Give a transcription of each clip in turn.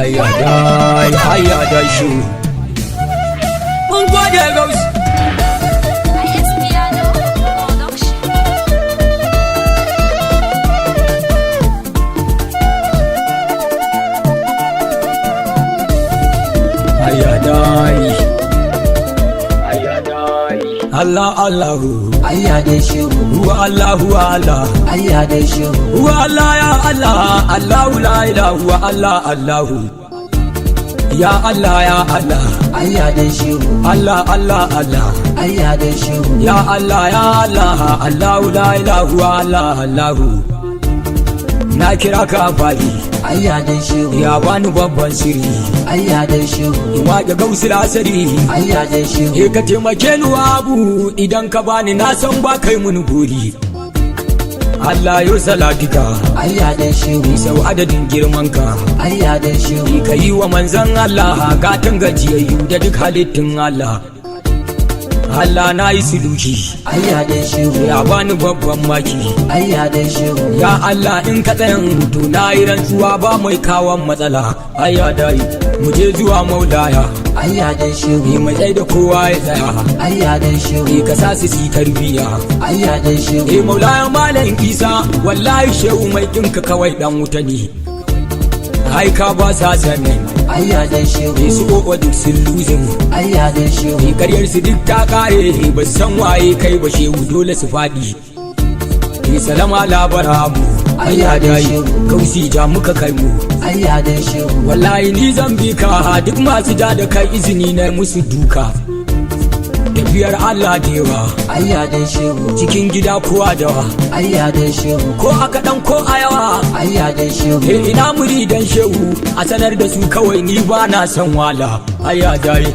Ayyadai shu mun gode gausi. Allah Allahu ayyadai shehu huwa Allahu Allah ayyadai shehu huwa Allah ya Allah Allahu la ilaha huwa Allah Allahu ya Allah ya Allah ayyadai shehu Allah Allah Allah ayyadai shehu ya Allah ya Allah Allahu la ilaha huwa Allah Allahu na kira ka fadi ayyadai shehu ya bani babban sirri ayyadai shehu waje gausul asari ayyadai shehu ka taimake ni abu idan ka bani na san ba kai mun gori Allah yo salatika ayyadai shehu sau adadin girman ka ayyadai shehu ka yi wa manzan Allah gatan gajiyayyu da duk halittun Allah Allah na yi suluki ayyadai shehu ya bani babban maki ayyadai shehu ya Allah in ka tsayan to na yi rantsuwa ba mai kawon matsala ayyadai mu je zuwa maulaya ayyadai shehu mai tsaye da kowa ya tsaya ayyadai shehu ka sa su si tarbiya ayyadai shehu maulaya malam Isa wallahi shehu mai kinka kawai dan wuta ne ai ka ba sa sanin ayyadai shehu su ko duk sun luzin ayyadai shehu karyar su duk ta kare ba san waye kai ba shehu dole su fadi salama labaramu ayyadai shehu kausi ja muka kai mu ayyadai shehu wallahi ni zan bi ka duk masu ja da kai izini na musu duka tafiyar Allah da yawa ayyadai shehu cikin gida kowa dawa ayyadai shehu ko aka dan ko a yawa ayyadai shehu ina muridan shehu a sanar da su kawai ni ba na san wala ayyadai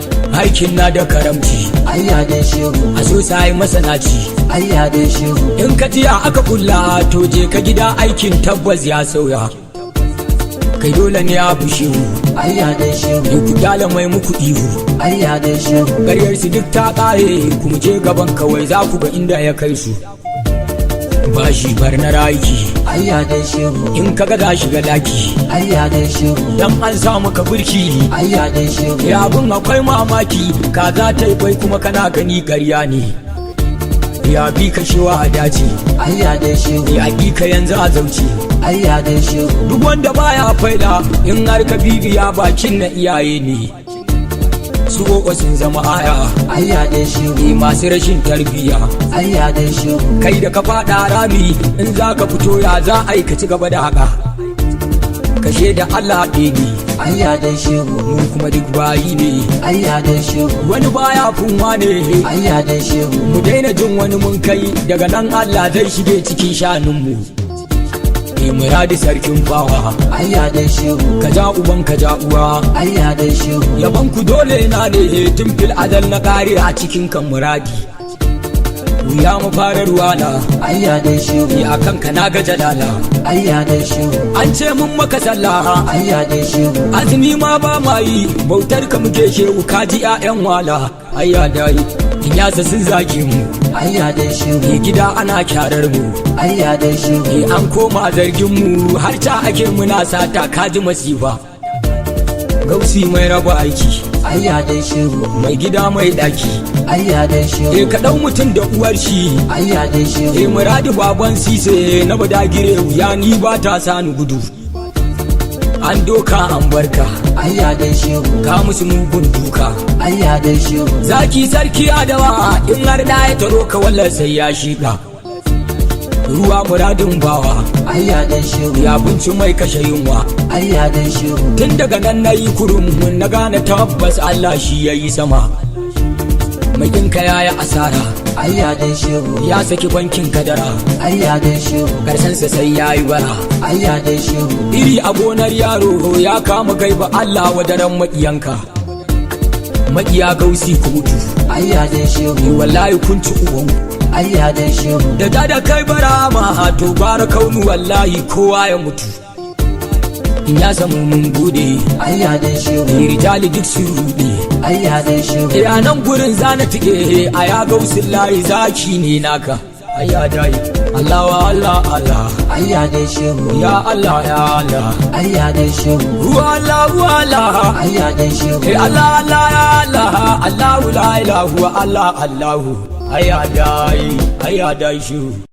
aikin na da karamci ayyadai shehu a so sai masanaci ayyadai shehu in ka jiya aka kulla to je ka gida aikin tabbas ya sauya kai dole ne ya bushewu ayyadai shehu ku dala mai muku ihu ayyadai shehu ƙaryar su duk ta ƙare kuma je gaban kawai za ku ga inda ya kai su ba shi bar na rayuki ayyadai shehu in ka ga shiga daki ayyadai shehu dan an samu ka burki ayyadai shehu ya abun akwai mamaki ka za ta yi kwai kuma kana gani ƙarya ne ya bi ka shewa a dace ayyadai shehu ya bi ka yanzu a zauce ayyadai shehu duk wanda baya faida in har ka bibiya bakin na iyaye ne su koko sun zama aya ayyadai shehu masu rashin tarbiyya ayyadai shehu kai da ka fada rami in za ka fito ya za a yi ka ci gaba da haka kashe da Allah ɗini ayyadai shehu mu kuma duk bayi ne ayyadai shehu wani baya funwa ne ayyadai shehu mu daina jin wani mun kai daga nan Allah zai shige cikin shanunmu muradi sarkin bawa ayyadai shehu ka ja uban ka ja uwa ayyadai shehu yaban ku dole na ne tun fil adal na kare a cikin kan muradi wuya mu fara ruwana ayyadai shehu a kanka na ga jalala ayyadai shehu an ce mun maka sallah ayyadai shehu azumi ma ba ma yi bautar ka muke shehu kaji 'ya'yan wala ayyadai in yasa sun zage mu ayyadai shehu gida ana kyarar mu ayyadai shehu an koma zargin mu har ta ake muna sata kaji masifa gausi mai raba aiki ayyadai shehu mai gida mai daki ayyadai shehu ka dau mutum da uwar shi ayyadai shehu muradi baban sise na badagire wuya ni ba ta sani gudu an doka an barka ayyadai shehu ka musu mugun duka ayyadai shehu zaki sarki adawa in har da ya taro ka wallar sai ya shiga ruwa muradin bawa ayyadai shehu ya binci mai kashe yunwa ayyadai shehu tun daga nan na yi kurum na gane tabbas Allah shi ya yi sama makinka ya yi asara ayyadai shehu ya saki bankin kadara ayyadai shehu karshensa sai ya yi bara ayyadai shehu iri a gonar yaro ya kama gaiba Allah wa daren maƙiyanka maƙiya gausi ku mutu ayyadai shehu wallahi kun ci uwan ayyadai shehu da kai bara ma to bara kaunu wallahi kowa ya mutu in ya samu mun gode ayyadai shehu rijali duk su rude ayyadai shehu nan gurin zana tike a ya gausin layi zaki ne naka ayya dai Allah wa Allah Allah ayya dai shehu ya Allah ya Allah ayya dai shehu Allah ayya dai shehu Allah Allah ya Allah Allah la ilaha illa Allah ayya dai shi